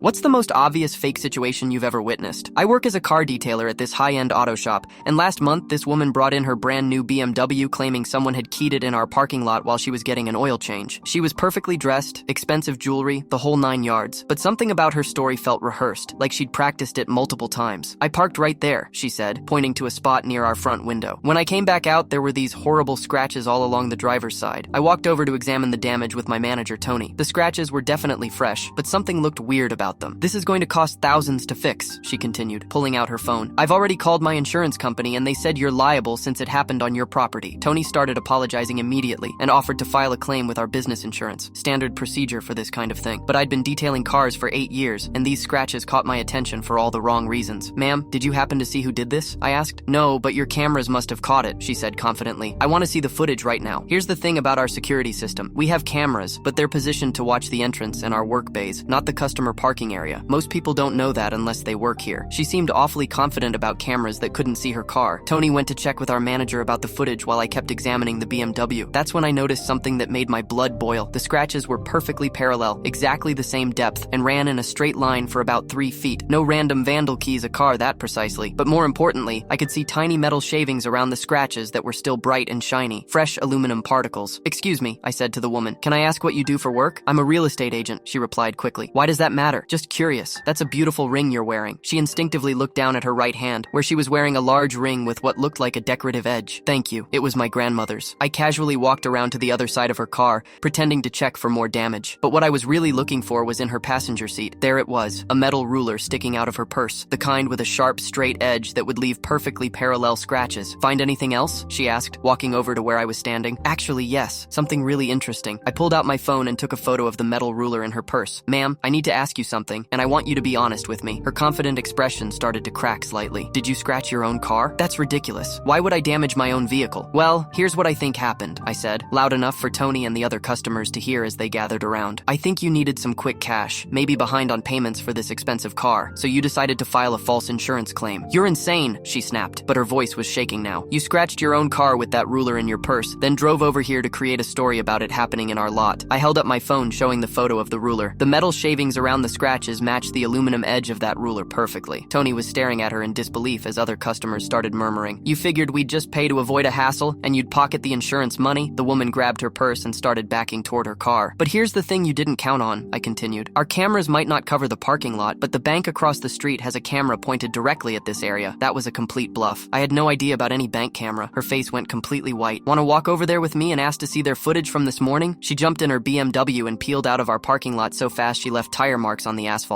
What's the most obvious fake situation you've ever witnessed? I work as a car detailer at this high-end auto shop, and last month this woman brought in her brand new BMW claiming someone had keyed it in our parking lot while she was getting an oil change. She was perfectly dressed, expensive jewelry, the whole 9 yards, but something about her story felt rehearsed, like she'd practiced it multiple times. I parked right there, she said, pointing to a spot near our front window. When I came back out, there were these horrible scratches all along the driver's side. I walked over to examine the damage with my manager, Tony. The scratches were definitely fresh, but something looked weird about them. This is going to cost thousands to fix, she continued, pulling out her phone. I've already called my insurance company and they said you're liable since it happened on your property. Tony started apologizing immediately and offered to file a claim with our business insurance, standard procedure for this kind of thing. But I'd been detailing cars for 8 years and these scratches caught my attention for all the wrong reasons. Ma'am, did you happen to see who did this? I asked. No, but your cameras must have caught it, she said confidently. I want to see the footage right now. Here's the thing about our security system. We have cameras, but they're positioned to watch the entrance and our work bays, not the customer parking area. Most people don't know that unless they work here. She seemed awfully confident about cameras that couldn't see her car. Tony went to check with our manager about the footage while I kept examining the BMW. That's when I noticed something that made my blood boil. The scratches were perfectly parallel, exactly the same depth, and ran in a straight line for about 3 feet. No random vandal keys a car that precisely. But more importantly, I could see tiny metal shavings around the scratches that were still bright and shiny. Fresh aluminum particles. Excuse me, I said to the woman. Can I ask what you do for work? I'm a real estate agent, she replied quickly. Why does that matter? Just curious. That's a beautiful ring you're wearing. She instinctively looked down at her right hand, where she was wearing a large ring with what looked like a decorative edge. Thank you. It was my grandmother's. I casually walked around to the other side of her car, pretending to check for more damage. But what I was really looking for was in her passenger seat. There it was, a metal ruler sticking out of her purse, the kind with a sharp, straight edge that would leave perfectly parallel scratches. Find anything else? She asked, walking over to where I was standing. Actually, yes. Something really interesting. I pulled out my phone and took a photo of the metal ruler in her purse. Ma'am, I need to ask you something, and I want you to be honest with me. Her confident expression started to crack slightly. Did you scratch your own car? That's ridiculous. Why would I damage my own vehicle? Well, here's what I think happened, I said, loud enough for Tony and the other customers to hear as they gathered around. I think you needed some quick cash, maybe behind on payments for this expensive car, so you decided to file a false insurance claim. You're insane, she snapped, but her voice was shaking now. You scratched your own car with that ruler in your purse, then drove over here to create a story about it happening in our lot. I held up my phone showing the photo of the ruler. The metal shavings around the scratches matched the aluminum edge of that ruler perfectly. Tony was staring at her in disbelief as other customers started murmuring. You figured we'd just pay to avoid a hassle and you'd pocket the insurance money? The woman grabbed her purse and started backing toward her car. But here's the thing you didn't count on, I continued. Our cameras might not cover the parking lot, but the bank across the street has a camera pointed directly at this area. That was a complete bluff. I had no idea about any bank camera. Her face went completely white. Want to walk over there with me and ask to see their footage from this morning? She jumped in her BMW and peeled out of our parking lot so fast she left tire marks on the asphalt.